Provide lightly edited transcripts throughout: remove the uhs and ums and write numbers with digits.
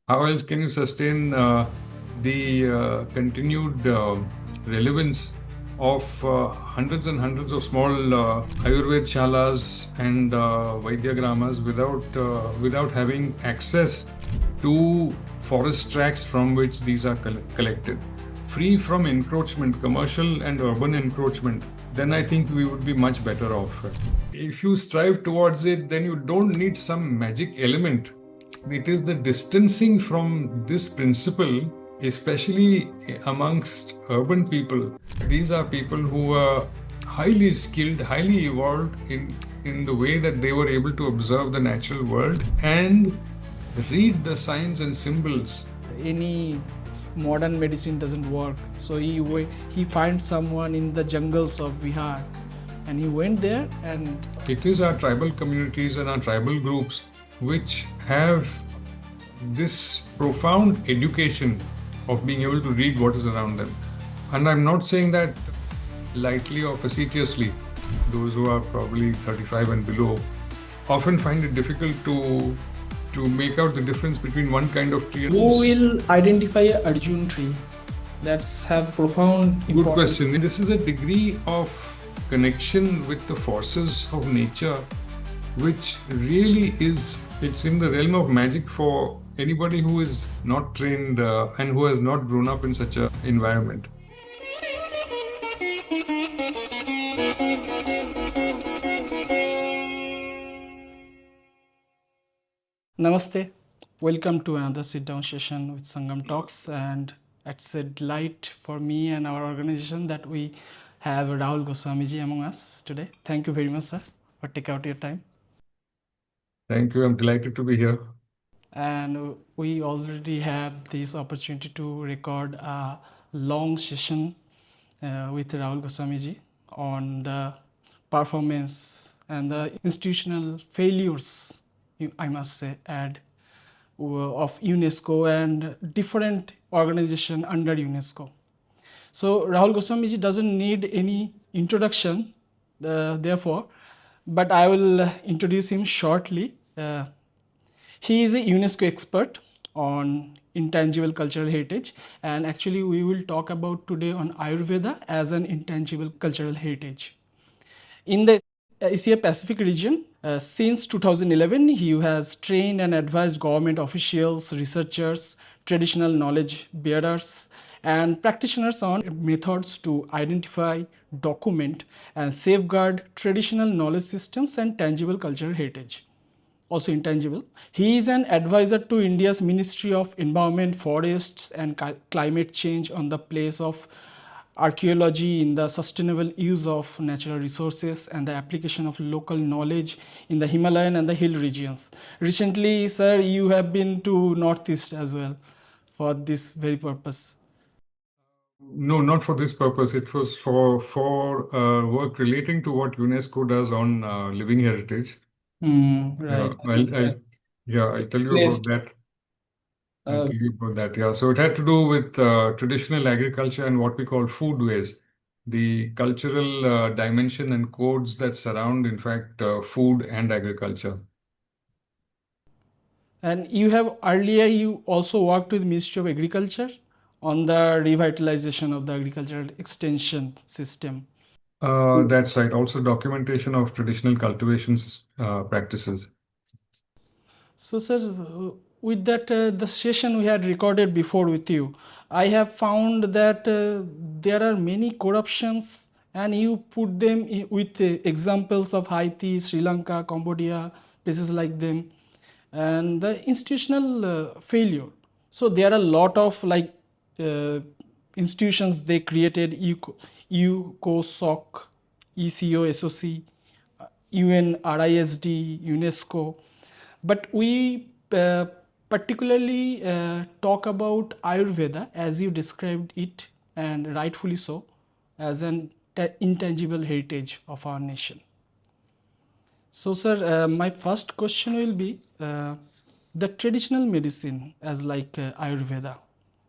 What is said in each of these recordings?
how else can you sustain the continued relevance of hundreds and hundreds of small Ayurveda shalas and Vaidyagramas without having access to forest tracts from which these are collected, free from encroachment, commercial and urban encroachment? Then I think we would be much better off. If you strive towards it, then you don't need some magic element. It is the distancing from this principle, especially amongst urban people. These are people who are highly skilled, highly evolved in the way that they were able to observe the natural world and read the signs and symbols. Any modern medicine doesn't work, so he finds someone in the jungles of Bihar, and he went there. And it is our tribal communities and our tribal groups which have this profound education of being able to read what is around them. And I'm not saying that lightly or facetiously. Those who are probably 35 and below often find it difficult to make out the difference between one kind of tree and who will identify a Arjun tree? That's have profound importance. Good question. This is a degree of connection with the forces of nature which really it's in the realm of magic for anybody who is not trained and who has not grown up in such an environment. Namaste. Welcome to another sit-down session with Sangam Talks, and it's a delight for me and our organization that we have Rahul Goswami ji among us today. Thank you very much, sir, for taking out your time. Thank you. I'm delighted to be here. And we already have this opportunity to record a long session with Rahul Goswami ji on the performance and the institutional failures, I must say, of UNESCO and different organizations under UNESCO. So Rahul Goswami ji doesn't need any introduction, therefore, but I will introduce him shortly. He is a UNESCO expert on intangible cultural heritage, and actually we will talk about today on Ayurveda as an intangible cultural heritage. In the Asia Pacific region, since 2011, he has trained and advised government officials, researchers, traditional knowledge bearers, and practitioners on methods to identify, document, and safeguard traditional knowledge systems and tangible cultural heritage. Also intangible. He is an advisor to India's Ministry of Environment, Forests and Climate Change on the place of archaeology in the sustainable use of natural resources and the application of local knowledge in the Himalayan and the hill regions. Recently, sir, you have been to Northeast as well for this very purpose. No, not for this purpose. It was for work relating to what UNESCO does on living heritage. Right. I'll tell you about that. I'll tell you about that. Yeah, so it had to do with traditional agriculture and what we call foodways, the cultural dimension and codes that surround, in fact, food and agriculture. And you have earlier, you also worked with Ministry of Agriculture on the revitalization of the agricultural extension system. That's right. Also documentation of traditional cultivation practices. So, sir, with that, the session we had recorded before with you, I have found that there are many corruptions, and you put them with examples of Haiti, Sri Lanka, Cambodia, places like them, and the institutional failure. So there are a lot of institutions they created: UCOSOC, ECOSOC, UNRISD, UNESCO. But we particularly talk about Ayurveda as you described it, and rightfully so, as an intangible heritage of our nation. So, sir, my first question will be the traditional medicine as like Ayurveda,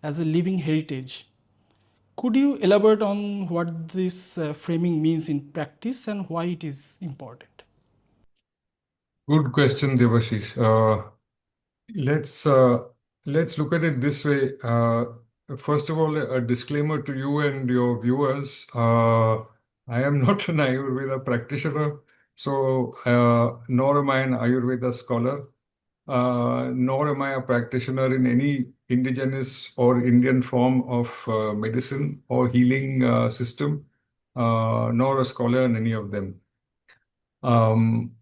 as a living heritage. Could you elaborate on what this framing means in practice and why it is important? Good question, Debasis. Let's Let's look at it this way. First of all, a disclaimer to you and your viewers. I am not an Ayurveda practitioner, so nor am I an Ayurveda scholar, nor am I a practitioner in any indigenous or Indian form of medicine or healing system, nor a scholar in any of them.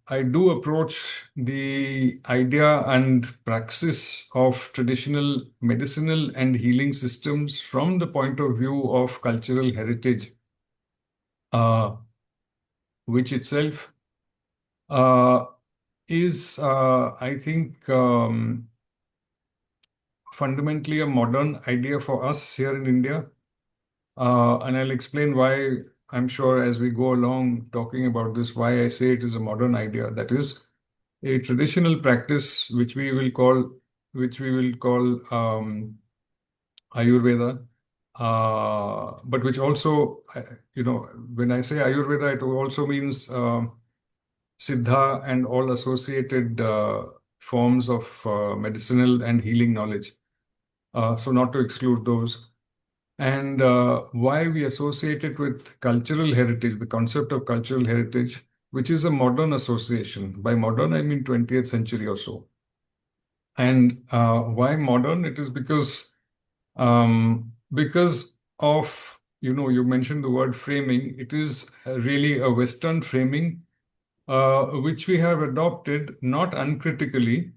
I do approach the idea and praxis of traditional medicinal and healing systems from the point of view of cultural heritage, uh, which itself uh, is, I think, fundamentally a modern idea for us here in India. And I'll explain why, I'm sure, as we go along talking about this, why I say it is a modern idea. That is, a traditional practice which we will call Ayurveda, but which also, when I say Ayurveda, it also means Siddha and all associated forms of medicinal and healing knowledge. So not to exclude those. And why we associate it with cultural heritage, the concept of cultural heritage, which is a modern association. By modern, I mean 20th century or so. And why modern? It is because of, you mentioned the word framing. It is really a Western framing, which we have adopted not uncritically,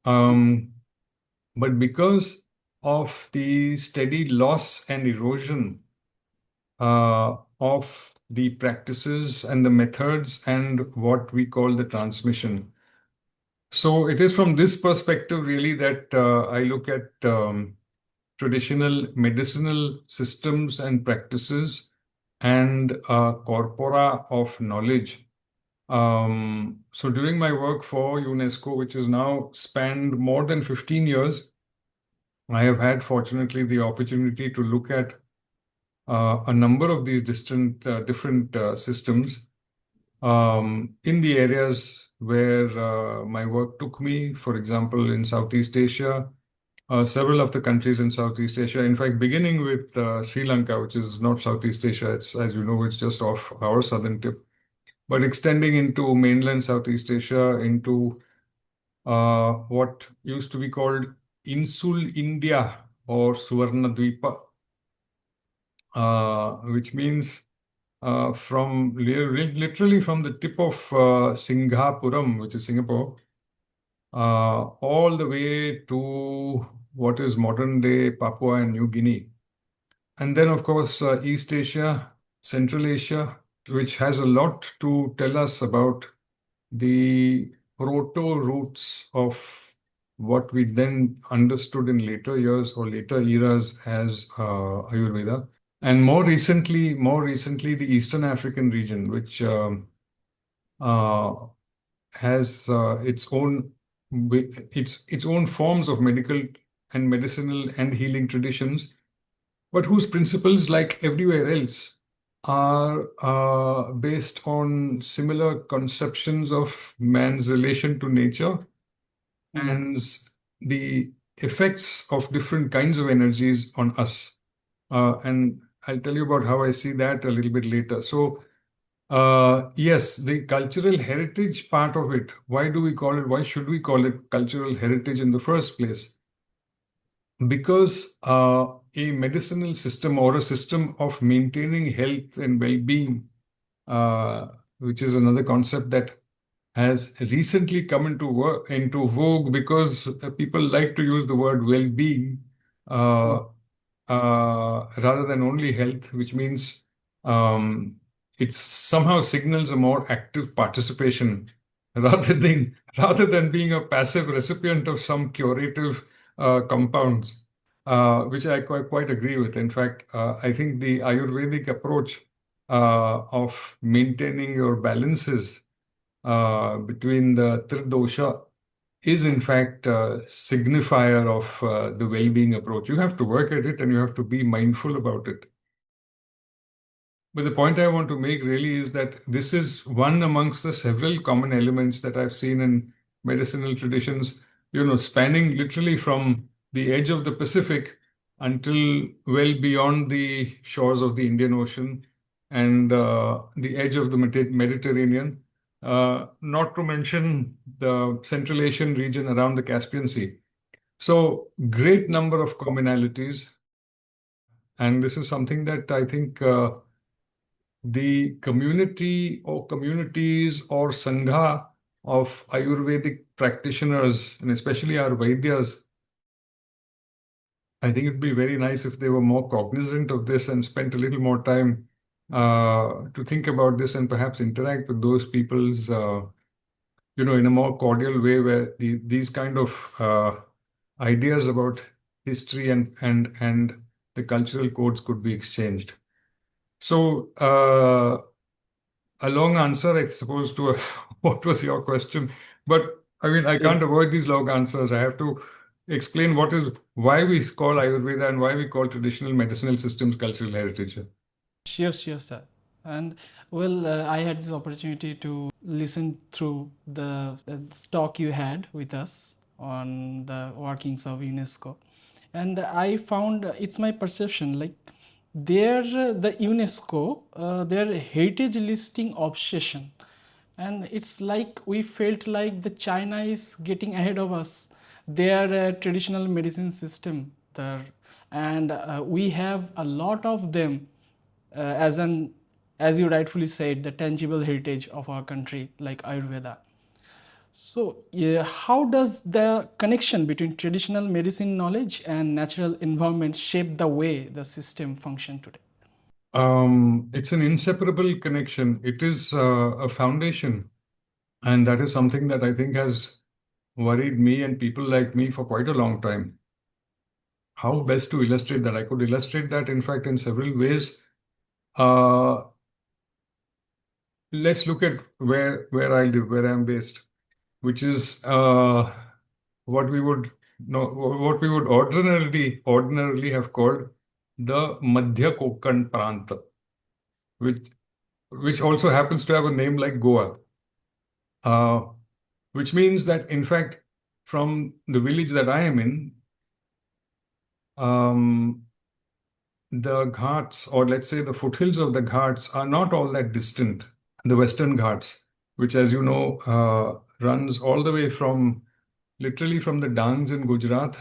but because of the steady loss and erosion of the practices and the methods and what we call the transmission. So it is from this perspective really that I look at traditional medicinal systems and practices and corpora of knowledge. So during my work for UNESCO, which has now spanned more than 15 years, I have had fortunately the opportunity to look at a number of these different systems in the areas where my work took me. For example, in Southeast Asia, several of the countries in Southeast Asia, in fact, beginning with Sri Lanka, which is not Southeast Asia, it's, as you know, it's just off our southern tip, but extending into mainland Southeast Asia, into what used to be called Insul India or Suvarnadvipa, which means literally from the tip of Singhapuram, which is Singapore, all the way to what is modern day Papua and New Guinea. And then, of course, East Asia, Central Asia, which has a lot to tell us about the proto roots of what we then understood in later years or later eras as Ayurveda. And more recently, the Eastern African region, which uh, has its own forms of medical and medicinal and healing traditions, but whose principles, like everywhere else, are based on similar conceptions of man's relation to nature and the effects of different kinds of energies on us. And I'll tell you about how I see that a little bit later. So, yes, the cultural heritage part of it, why should we call it cultural heritage in the first place? Because a medicinal system or a system of maintaining health and well-being, which is another concept that has recently come into vogue because people like to use the word well-being rather than only health, which means um, it somehow signals a more active participation rather than being a passive recipient of some curative compounds, which I quite agree with. In fact, I think the Ayurvedic approach of maintaining your balances between the Tridosha is in fact a signifier of the well-being approach. You have to work at it and you have to be mindful about it. But the point I want to make really is that this is one amongst the several common elements that I've seen in medicinal traditions, spanning literally from the edge of the Pacific until well beyond the shores of the Indian Ocean and the edge of the Mediterranean, not to mention the Central Asian region around the Caspian Sea. So, great number of commonalities. And this is something that I think the community or communities or sangha of Ayurvedic practitioners, and especially our Vaidyas, I think it'd be very nice if they were more cognizant of this and spent a little more time to think about this and perhaps interact with those people's, in a more cordial way, where these kind of ideas about history and the cultural codes could be exchanged. So, a long answer, I suppose, to what was your question. But I mean, I can't avoid these long answers. I have to explain why we call Ayurveda and why we call traditional medicinal systems cultural heritage. Sure, sir. And well, I had this opportunity to listen through the talk you had with us on the workings of UNESCO, and I found it's my perception like the UNESCO their heritage listing obsession, and it's like we felt like the China is getting ahead of us. Their traditional medicine system there, and we have a lot of them as you rightfully said, the tangible heritage of our country like Ayurveda. So yeah, how does the connection between traditional medicine knowledge and natural environment shape the way the system function today? It's an inseparable connection. It is a foundation, and that is something that I think has worried me and people like me for quite a long time. How best to illustrate that? I could illustrate that, in fact, in several ways. Uh, let's look at where I live, where I'm based, which is what we would ordinarily have called the Madhya Konkan Pranta, which also happens to have a name like Goa, uh, which means that, in fact, from the village that I am in, the Ghats, or let's say the foothills of the Ghats, are not all that distant. The Western Ghats, which, as you know, runs all the way literally from the Dangs in Gujarat,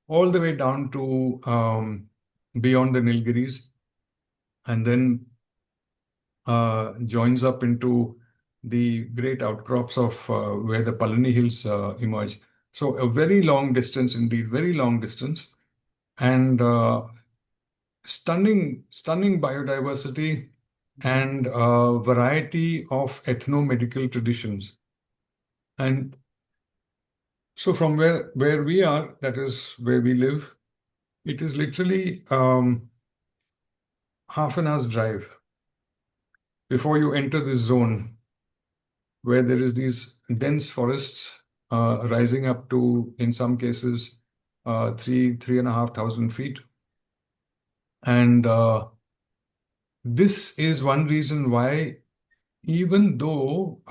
all the way down to beyond the Nilgiris, and then joins up into the great outcrops of where the Palani Hills emerge. So a very long distance indeed, very long distance, and stunning biodiversity and variety of ethno-medical traditions. And so from where we are, that is where we live, it is literally half an hour's drive before you enter this zone where there is these dense forests rising up to, in some cases, 3,500 feet. And this is one reason why, even though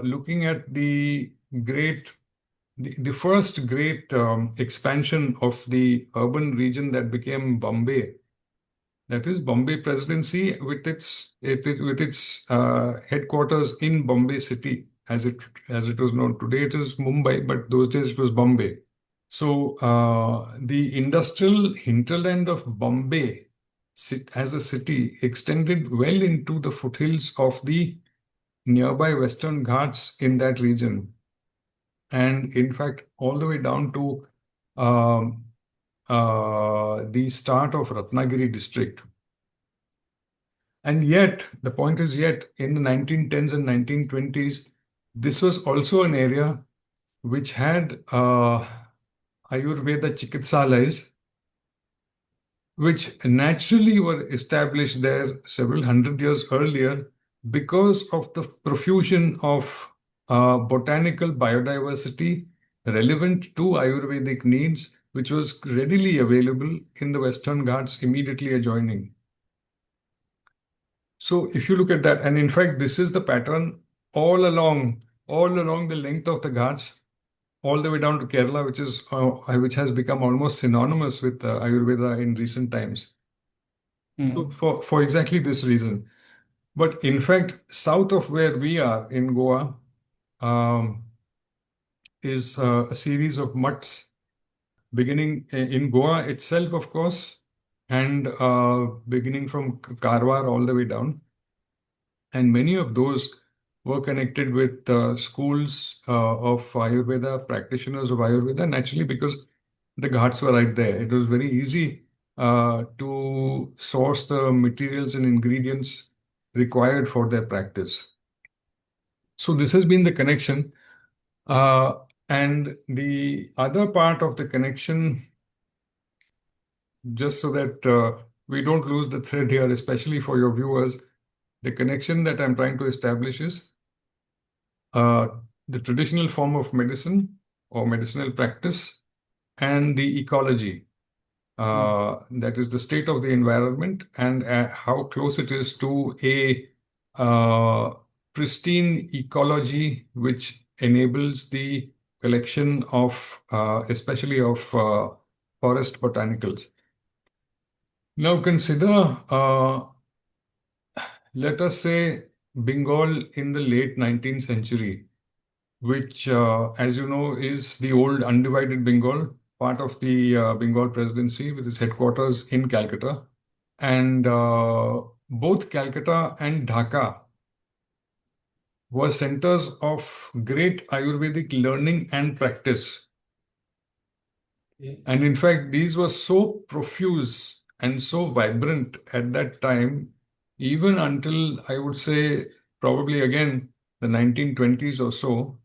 looking at the first great expansion of the urban region that became Bombay, that is Bombay Presidency with its headquarters in Bombay City, as it was known. Today it is Mumbai, but those days it was Bombay. So the industrial hinterland of Bombay as a city extended well into the foothills of the nearby Western Ghats in that region, and in fact all the way down to um, the start of Ratnagiri district. And yet, the point is, yet in the 1910s and 1920s, this was also an area which had Ayurveda Chikitsalayas, which naturally were established there several hundred years earlier because of the profusion of botanical biodiversity relevant to Ayurvedic needs, which was readily available in the Western Ghats immediately adjoining. So if you look at that, and in fact, this is the pattern all along the length of the Ghats, all the way down to Kerala, which has become almost synonymous with Ayurveda in recent times. So for exactly this reason. But in fact, south of where we are in Goa um, is a series of mutts beginning in Goa itself, of course, and beginning from Karwar all the way down. And many of those were connected with schools of Ayurveda, practitioners of Ayurveda, naturally, because the ghats were right there. It was very easy to source the materials and ingredients required for their practice. So this has been the connection. And the other part of the connection, just so that we don't lose the thread here, especially for your viewers, the connection that I'm trying to establish is uh, the traditional form of medicine or medicinal practice and the ecology. That is the state of the environment and how close it is to a pristine ecology, which enables the collection of, especially of forest botanicals. Now consider, let us say, Bengal in the late 19th century, which, as you know, is the old undivided Bengal, part of the Bengal presidency with its headquarters in Calcutta. And both Calcutta and Dhaka were centers of great Ayurvedic learning and practice. And in fact, these were so profuse and so vibrant at that time, even until I would say probably again the 1920s or so,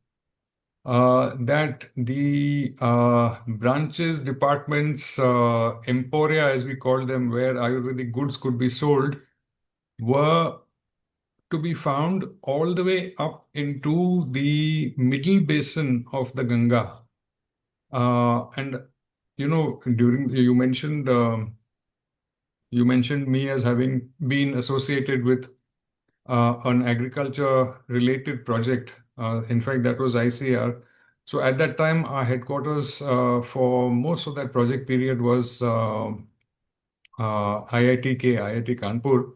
that the branches, departments, emporia, as we call them, where Ayurvedic goods could be sold, were to be found all the way up into the middle basin of the Ganga. And you know, during you mentioned me as having been associated with an agriculture-related project. In fact, that was ICR. So at that time, our headquarters for most of that project period was IIT Kanpur.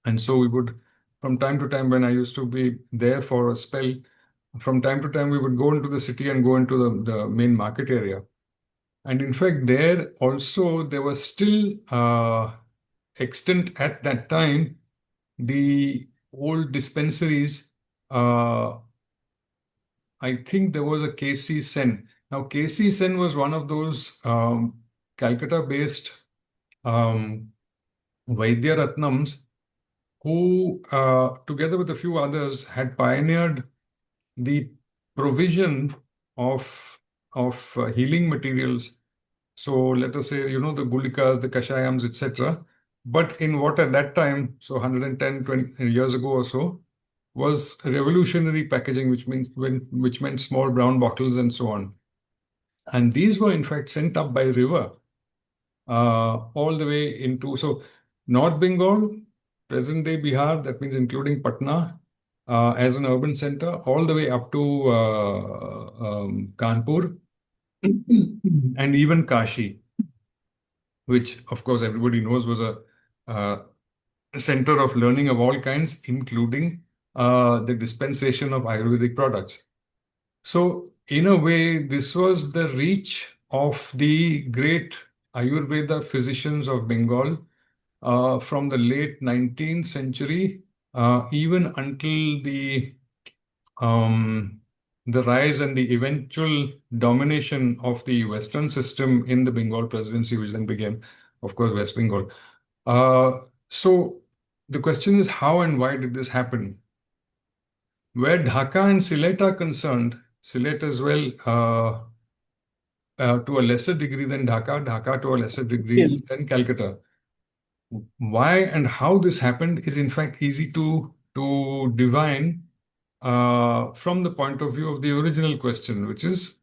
And so we would, from time to time, when I used to be there for a spell, from time to time, we would go into the city and go into the main market area. And in fact, there also, there was still extant at that time the old dispensaries. I think there was a KC Sen. Now, KC Sen was one of those Calcutta-based Vaidya Ratnams who, together with a few others, had pioneered the provision of healing materials. So let us say, you know, the gulikas, the kashayams, etc. But in what at that time, so 110, 20 years ago or so, was revolutionary packaging, which meant small brown bottles and so on. And these were in fact sent up by river all the way into North Bengal, present day Bihar, that means including Patna as an urban center, all the way up to Kanpur and even Kashi, which of course everybody knows was a center of learning of all kinds, including the dispensation of Ayurvedic products. So, in a way, this was the reach of the great Ayurveda physicians of Bengal from the late 19th century, even until the rise and the eventual domination of the Western system in the Bengal presidency, which then became, of course, West Bengal. So the question is, how and why did this happen? Where Dhaka and Sylhet are concerned, Sylhet as well, to a lesser degree than Dhaka, Dhaka to a lesser degree Yes. than Calcutta. Why and how this happened is in fact easy to divine from the point of view of the original question, which is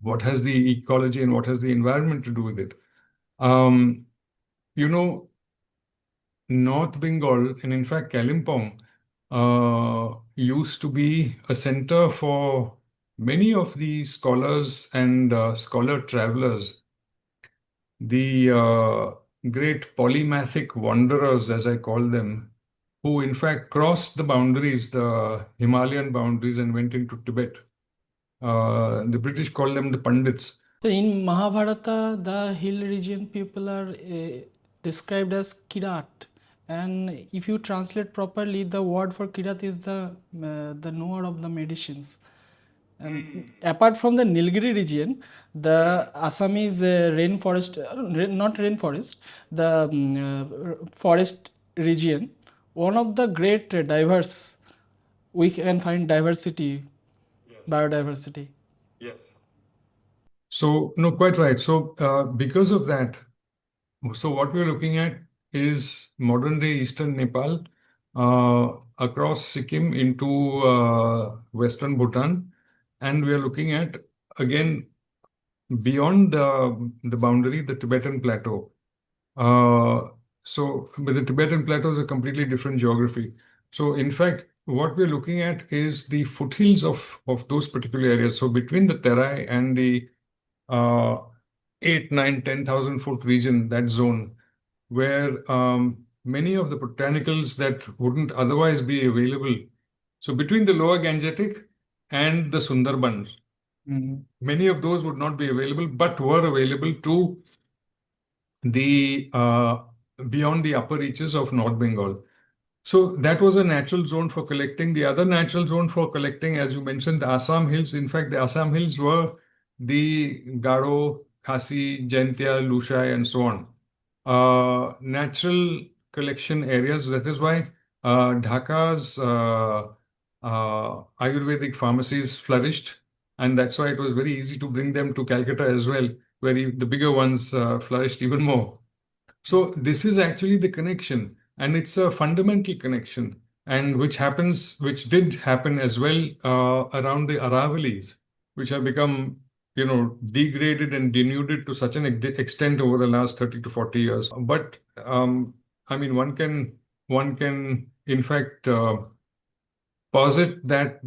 what has the ecology and what has the environment to do with it? You know, North Bengal and in fact Kalimpong used to be a center for many of the scholars and scholar travelers, the great polymathic wanderers, as I call them, who in fact crossed the boundaries, the Himalayan boundaries, and went into Tibet. The British call them the Pandits. So in Mahabharata, the hill region people are described as Kirat, and if you translate properly, the word for Kirat is the knower of the medicines. And apart from the Nilgiri region, the Assamese rainforest, not rainforest, the forest region, one of the great diverse, we can find diversity, biodiversity. Yes. So, no, quite right. So, because of that, so what we're looking at is modern day Eastern Nepal, across Sikkim into Western Bhutan, and we are looking at, again, beyond the boundary, the Tibetan Plateau. But the Tibetan Plateau is a completely different geography. So, in fact, what we're looking at is the foothills of those particular areas. So, between the Terai and the uh, 8, 9, 10,000 foot region, that zone, where many of the botanicals that wouldn't otherwise be available. So between the lower Gangetic and the Sundarbans, many of those would not be available, but were available to the beyond the upper reaches of North Bengal. So that was a natural zone for collecting. The other natural zone for collecting, as you mentioned, the Assam Hills. In fact, the Assam Hills were the Garo, Khasi, Jaintia, Lushai, and so on. Natural collection areas. That is why Dhaka's Ayurvedic pharmacies flourished. And that's why it was very easy to bring them to Calcutta as well, where the bigger ones flourished even more. So this is actually the connection, and it's a fundamental connection, and which did happen as well around the Aravallis, which have become, degraded and denuded to such an extent over the last 30 to 40 years. But I mean, one can in fact posit that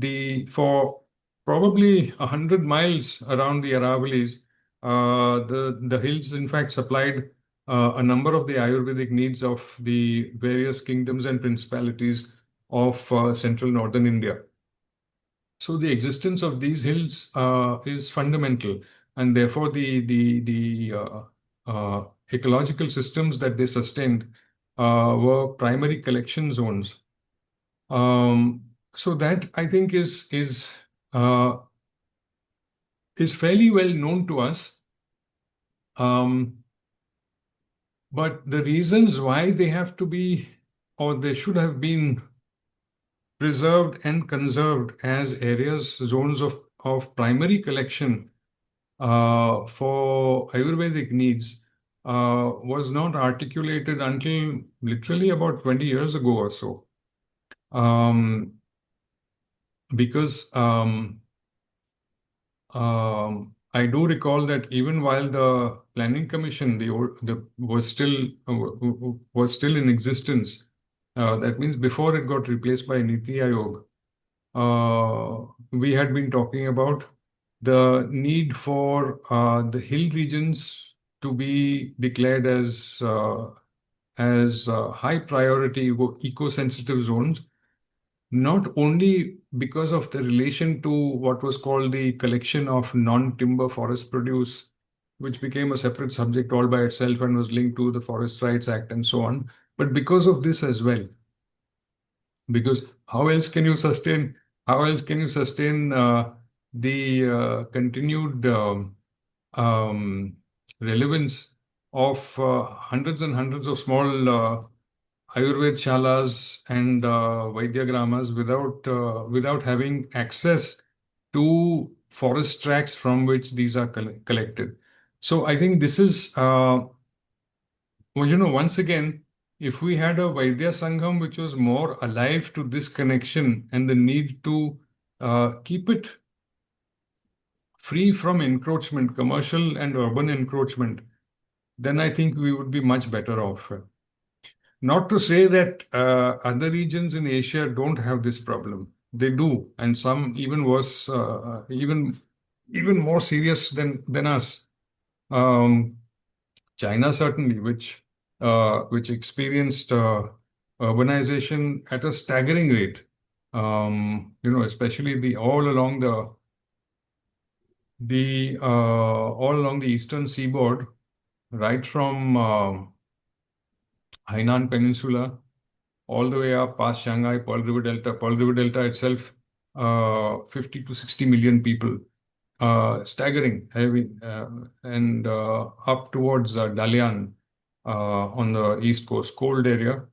for probably 100 miles around the Aravallis, the hills in fact supplied a number of the Ayurvedic needs of the various kingdoms and principalities of central northern India. So the existence of these hills is fundamental, and therefore the ecological systems that they sustained were primary collection zones. So that I think uh, is fairly well known to us. But the reasons why they have to be, or they should have been preserved and conserved as areas, zones of primary collection for Ayurvedic needs, was not articulated until literally about 20 years ago or so. Because I do recall that even while the Planning Commission was still in existence, that means before it got replaced by Niti Aayog, we had been talking about the need for the hill regions to be declared as high priority eco-sensitive zones, not only because of the relation to what was called the collection of non-timber forest produce, which became a separate subject all by itself and was linked to the Forest Rights Act and so on, but because of this as well. Because how else can you sustain the continued relevance of hundreds and hundreds of small Ayurved shalas and Vaidyagramas without having access to forest tracts from which these are collected. So I think this is, once again, if we had a Vaidya Sangham which was more alive to this connection and the need to keep it free from encroachment, commercial and urban encroachment, then I think we would be much better off. Not to say that other regions in Asia don't have this problem. They do, and some even worse, even more serious than us. Um, China certainly, which experienced urbanization at a staggering rate. Especially the all along the eastern seaboard, right from Hainan Peninsula all the way up past Shanghai, Pearl River Delta. Pearl River Delta itself, 50 to 60 million people. Staggering, heavy, and up towards Dalian on the east coast, cold area.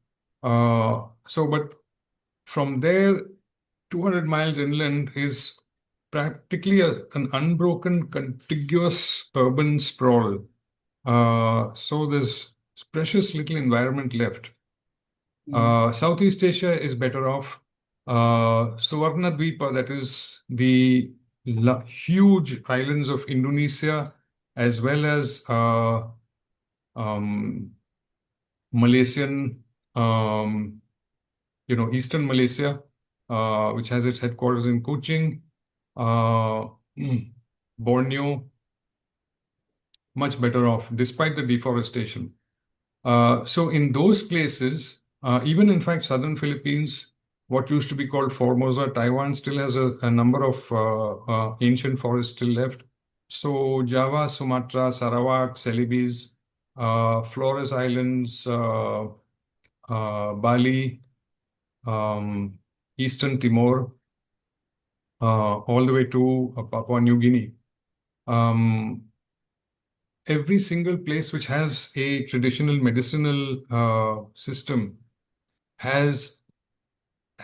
But from there, 200 miles inland is practically an unbroken, contiguous urban sprawl. So there's precious little environment left. Southeast Asia is better off. Suvarnadvipa, that is the huge islands of Indonesia, as well as um, Malaysian, Eastern Malaysia, which has its headquarters in Kuching, uh, Borneo, much better off despite the deforestation. So in those places, even in fact, southern Philippines, what used to be called Formosa, Taiwan still has a number of ancient forests still left. So Java, Sumatra, Sarawak, Celebes, Flores Islands, Bali, um, Eastern Timor, all the way to Papua New Guinea. Every single place which has a traditional medicinal system has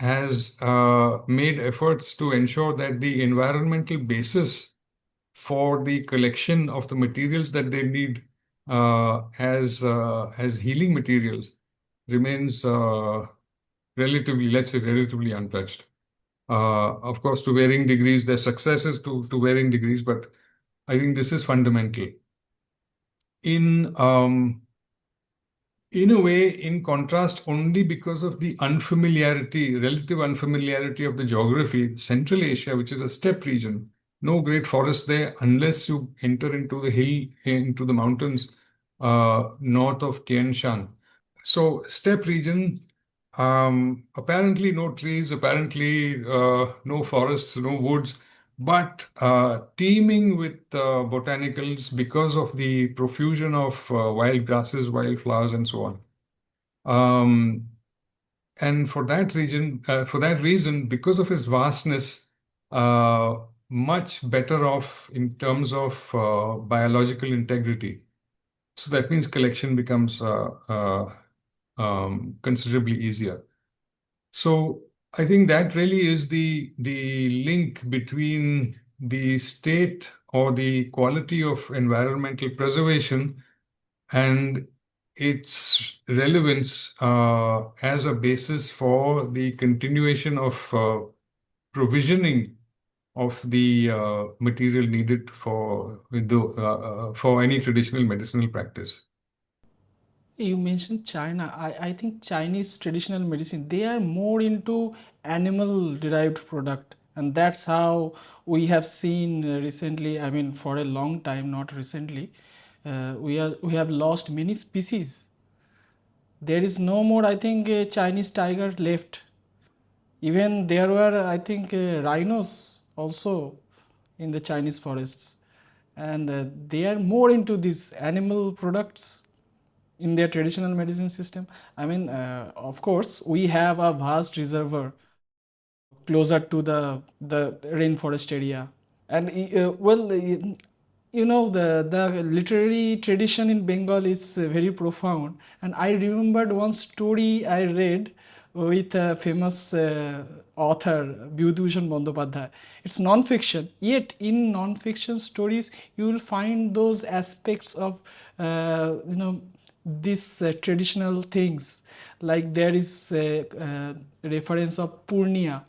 made efforts to ensure that the environmental basis for the collection of the materials that they need as healing materials remains relatively untouched. Of course, to varying degrees, there's successes to varying degrees, but I think this is fundamental. In a way, in contrast, only because of the relative unfamiliarity of the geography, Central Asia, which is a steppe region, no great forest there unless you enter into the mountains north of Tian Shan. So, steppe region, apparently no trees, apparently no forests, no woods, but teeming with botanicals because of the profusion of wild grasses, wild flowers, and so on. Um, and for that reason, because of its vastness, uh, much better off in terms of biological integrity. So that means collection becomes considerably easier. So I think that really is the link between the state or the quality of environmental preservation and its relevance as a basis for the continuation of provisioning of the material needed for any traditional medicinal practice. You mentioned China. I think Chinese traditional medicine, they are more into animal derived product, and that's how we have seen recently, I mean for a long time, not recently, we have lost many species. There is no more, I think, a Chinese tiger left. Even there were, I think, rhinos also in the Chinese forests, and they are more into these animal products in their traditional medicine system. I mean, of course, we have a vast reservoir closer to the rainforest area, and the literary tradition in Bengal is very profound. And I remembered one story I read with a famous author, Bibhushan Bandyopadhyay. It's non-fiction, yet in non-fiction stories you will find those aspects of these traditional things. Like there is a reference of Purnia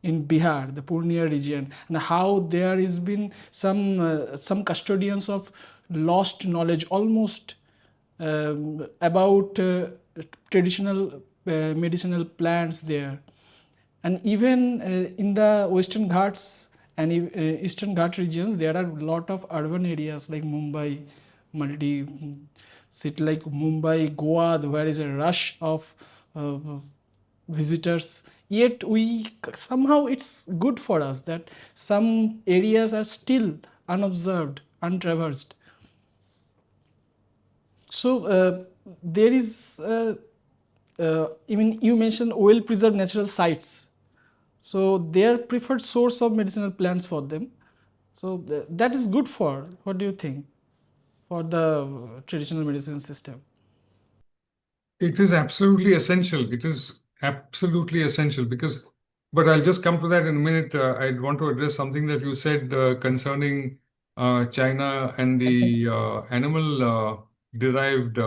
in Bihar, the Purnia region, and how there has been some custodians of lost knowledge almost about traditional medicinal plants there. And even in the Western Ghats and Eastern Ghat regions, there are a lot of urban areas like Mumbai, multi city like Mumbai, Goa, where is a rush of uh, visitors. Yet we somehow it's good for us that some areas are still unobserved, untraversed. So there is, I mean, you mentioned well-preserved natural sites. So they are preferred source of medicinal plants for them. So that is good for, what do you think, for the traditional medicine system? It is absolutely essential. It is absolutely essential because, but I'll just come to that in a minute. I'd want to address something that you said concerning China and the animal derived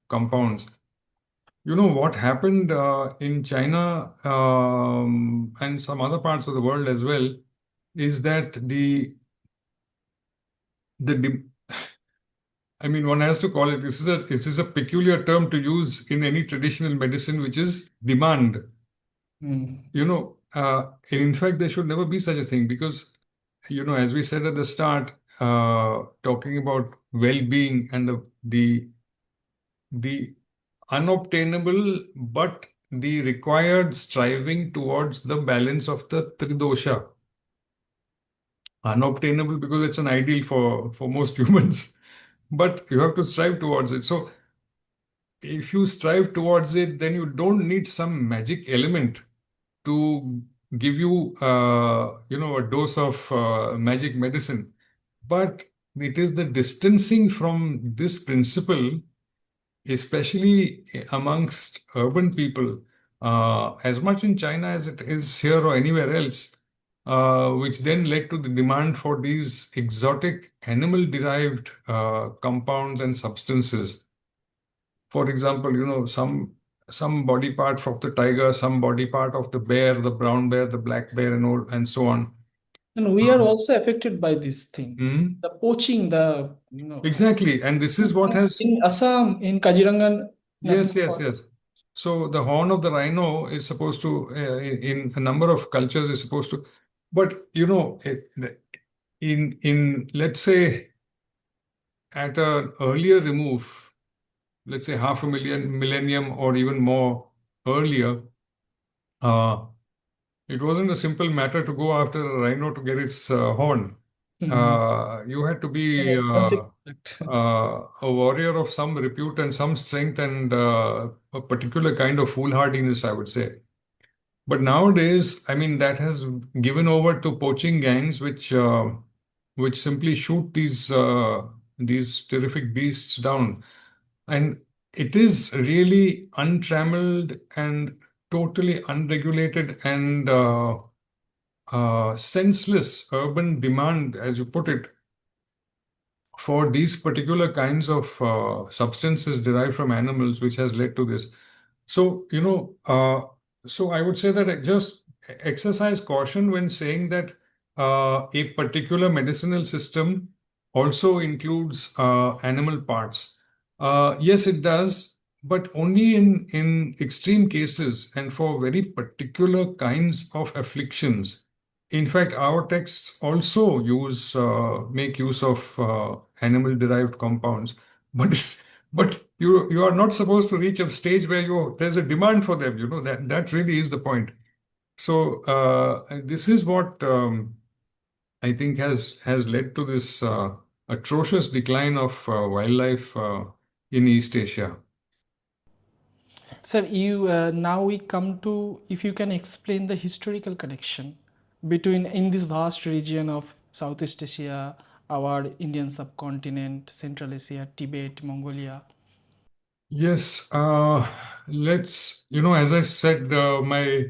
compounds. You know what happened in China and some other parts of the world as well is that the I mean, one has to call it, this is a peculiar term to use in any traditional medicine, which is demand. You know, in fact, there should never be such a thing because, you know, as we said at the start, talking about well-being and the unobtainable, but the required striving towards the balance of the Tridosha. Unobtainable because it's an ideal for most humans, but you have to strive towards it. So if you strive towards it, then you don't need some magic element to give you, you know, a dose of magic medicine. But it is the distancing from this principle, especially amongst urban people, as much in China as it is here or anywhere else, which then led to the demand for these exotic animal-derived compounds and substances. For example, you know, some body part of the tiger, some body part of the bear, the brown bear, the black bear, and all, and so on. And we are also affected by this thing. Mhm. The poaching, the, you know, Exactly, and this is what has in Assam, in Kaziranga yes, National yes, Park. yes. So the horn of the rhino is supposed to, in a number of cultures, is supposed to, but you know, in let's say at an earlier remove, let's say half a million, millennium, or even more earlier, uh, it wasn't a simple matter to go after a rhino to get its horn. Mhm. You had to Yeah, be contact. a warrior of some repute and some strength and a particular kind of foolhardiness, I would say. But nowadays, I mean, that has given over to poaching gangs, which simply shoot these terrific beasts down, and it is really untrammeled and totally unregulated and senseless urban demand, as you put it, for these particular kinds of substances derived from animals, which has led to this. So, you know, so I would say that just exercise caution when saying that a particular medicinal system also includes animal parts. Yes, it does, but only in extreme cases and for very particular kinds of afflictions. In fact, our texts also make use of animal-derived compounds, but but you are not supposed to reach a stage where there's a demand for them. You know that really is the point. So this is what I think has led to this atrocious decline of wildlife in East Asia. Sir, you now we come to, if you can explain the historical connection between in this vast region of Southeast Asia, our Indian subcontinent, Central Asia, Tibet, Mongolia. Yes, let's, you know, as I said, my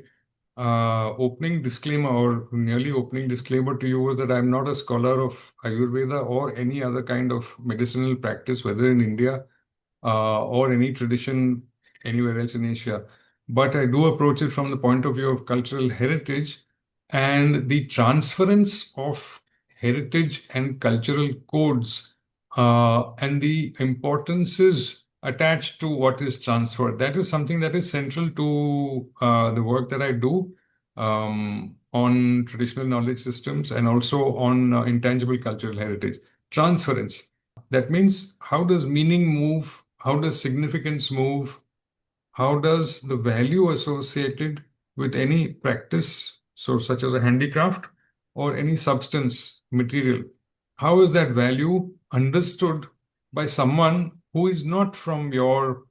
opening disclaimer or nearly opening disclaimer to you was that I'm not a scholar of Ayurveda or any other kind of medicinal practice, whether in India or any tradition anywhere else in Asia. But I do approach it from the point of view of cultural heritage and the transference of heritage and cultural codes and the importances attached to what is transferred. That is something that is central to the work that I do. on traditional knowledge systems and also on intangible cultural heritage. Transference. That means how does meaning move? How does significance move? How does the value associated with any practice, so such as a handicraft or any substance, material, how is that value understood by someone who is not from your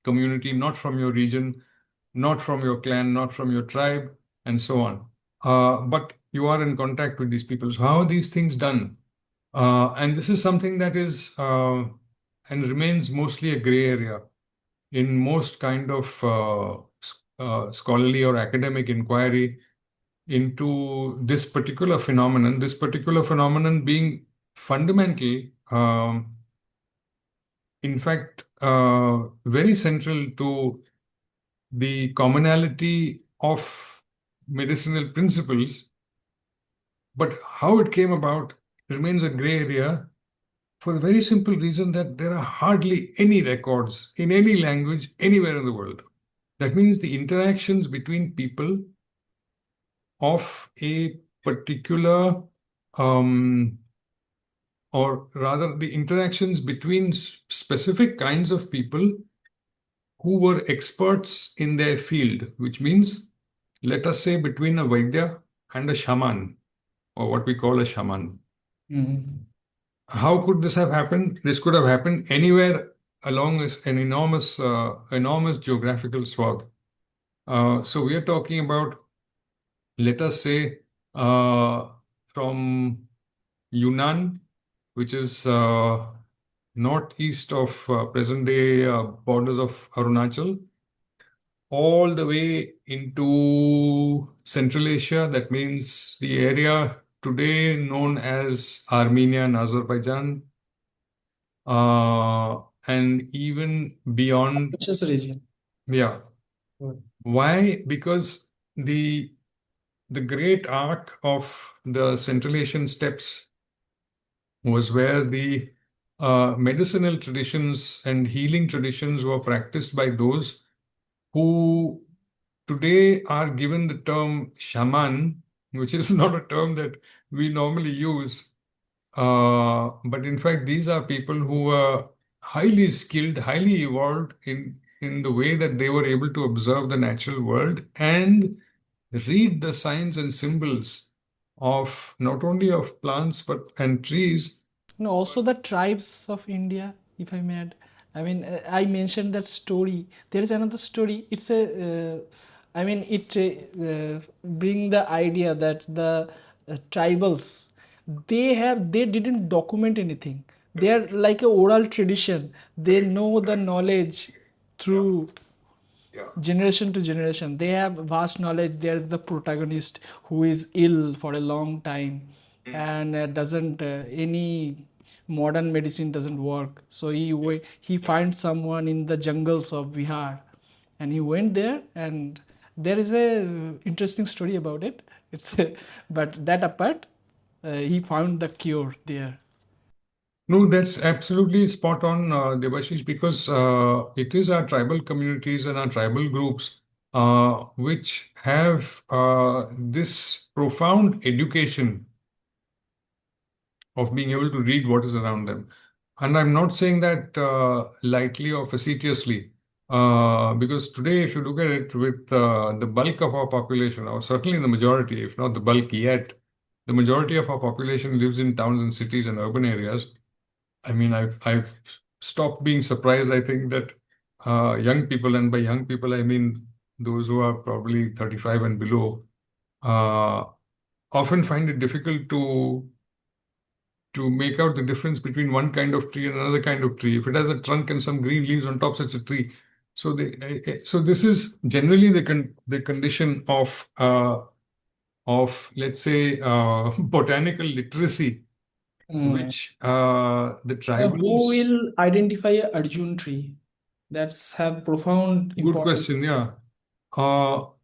community, not from your region, not from your clan, not from your tribe, and so on? But you are in contact with these people. So how are these things done? And this is something that is and remains mostly a gray area in most kind of scholarly or academic inquiry into this particular phenomenon being fundamental, in fact, very central to the commonality of medicinal principles, but how it came about remains a gray area for the very simple reason that there are hardly any records in any language anywhere in the world. That means the interactions between people of a particular, or rather, the interactions between specific kinds of people who were experts in their field, which means, let us say, between a Vaidya and a shaman, or what we call a shaman. How could this have happened? This could have happened anywhere along an enormous geographical swath. So we are talking about, let us say, from Yunnan, which is northeast of present-day borders of Arunachal, all the way into Central Asia. That means the area today known as Armenia and Azerbaijan, and even beyond. Which is region? Yeah. Why? Because the great arc of the Central Asian steppes was where the medicinal traditions and healing traditions were practiced by those who today are given the term shaman, which is not a term that we normally use. But in fact, these are people who were highly skilled, highly evolved in the way that they were able to observe the natural world and read the signs and symbols of not only of plants but and trees. No, also the tribes of India, if I may add. I mean, I mentioned that story. There is another story. It's a, I mean, it bring the idea that the tribals, they didn't document anything. They are like a oral tradition. They know the knowledge through generation to generation. They have vast knowledge. There's the protagonist who is ill for a long time and doesn't any modern medicine doesn't work, so he finds someone in the jungles of Bihar and he went there, and there is a interesting story about it. It's but that apart, he found the cure there. No, that's absolutely spot on, Debashish, because it is our tribal communities and our tribal groups which have this profound education of being able to read what is around them. And I'm not saying that lightly or facetiously, because today, if you look at it with the bulk of our population, or certainly the majority, if not the bulk yet, the majority of our population lives in towns and cities and urban areas. I mean, I've stopped being surprised. I think that young people, and by young people I mean those who are probably 35 and below, uh, often find it difficult to make out the difference between one kind of tree and another kind of tree. If it has a trunk and some green leaves on top, such a tree. So so this is generally the condition of let's say botanical literacy, which the Who tribals. will identify a Arjun tree? That's have profound Good importance. question, yeah. Or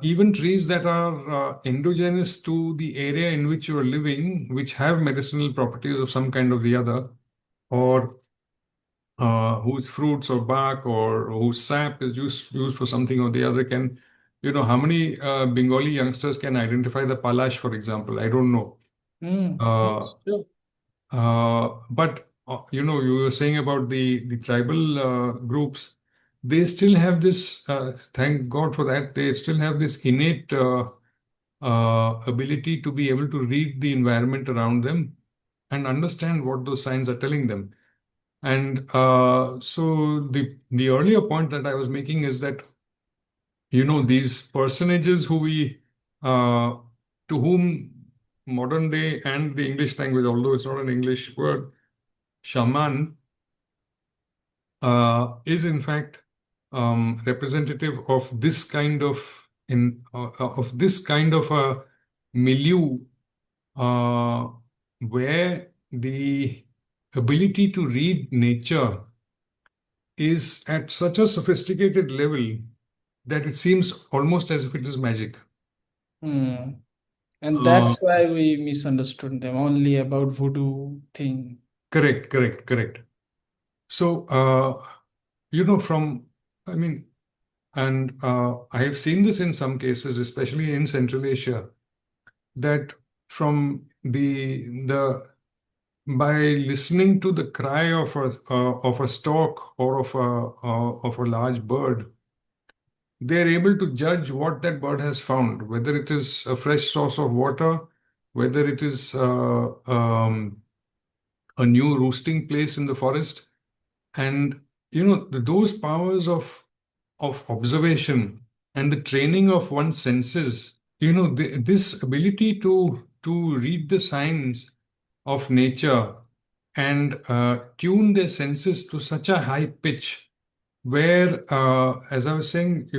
even trees that are endogenous to the area in which you are living, which have medicinal properties of some kind or the other, or whose fruits or bark or whose sap is used for something or the other can, how many Bengali youngsters can identify the Palash, for example? I don't know. Uh, Yes, sure. but you were saying about the tribal groups. They still have this. Thank God for that. They still have this innate ability to be able to read the environment around them and understand what those signs are telling them. And so the earlier point that I was making is that these personages uh, to whom modern day and the English language, although it's not an English word, shaman is in fact representative of this kind of a milieu uh, where the ability to read nature is at such a sophisticated level that it seems almost as if it is magic. Hmm. And Uh, that's why we misunderstood them only about voodoo thing. correct, correct, correct. So, from, I mean, and I have seen this in some cases, especially in Central Asia, that from the by listening to the cry of a stork or of a large bird, they are able to judge what that bird has found, whether it is a fresh source of water, whether it is a new roosting place in the forest. And those powers of observation and the training of one's senses, this ability to read the signs of nature and tune their senses to such a high pitch where, as I was saying,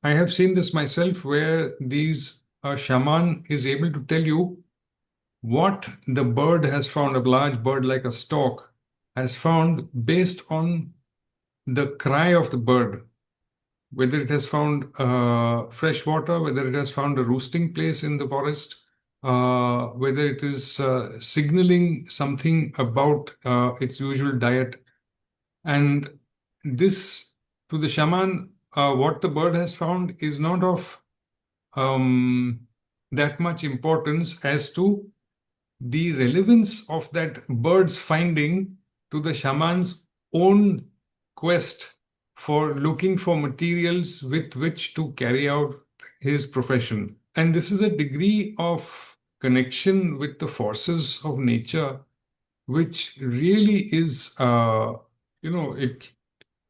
I have seen this myself where these shaman is able to tell you what the bird has found, a large bird like a stork has found based on the cry of the bird, whether it has found fresh water, whether it has found a roosting place in the forest, whether it is signaling something about its usual diet. And this, to the shaman, what the bird has found is not of um, that much importance as to the relevance of that bird's finding to the shaman's own quest for looking for materials with which to carry out his profession. And this is a degree of connection with the forces of nature, which really is,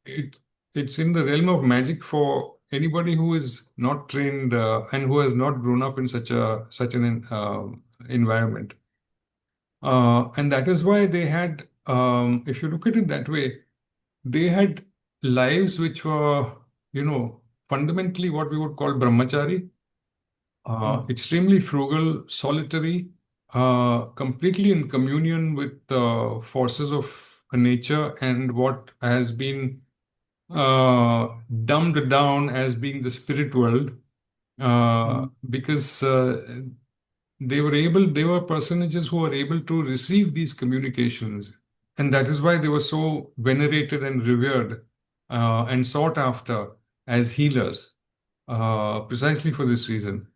it it's in the realm of magic for anybody who is not trained and who has not grown up in such an environment. And that is why they had, if you look at it that way, they had lives which were, fundamentally what we would call brahmachari, Hmm. extremely frugal, solitary, completely in communion with the forces of nature and what has been uh, dumbed down as being the spirit world, Hmm. because they were personages who were able to receive these communications. And that is why they were so venerated and revered and sought after as healers, precisely for this reason.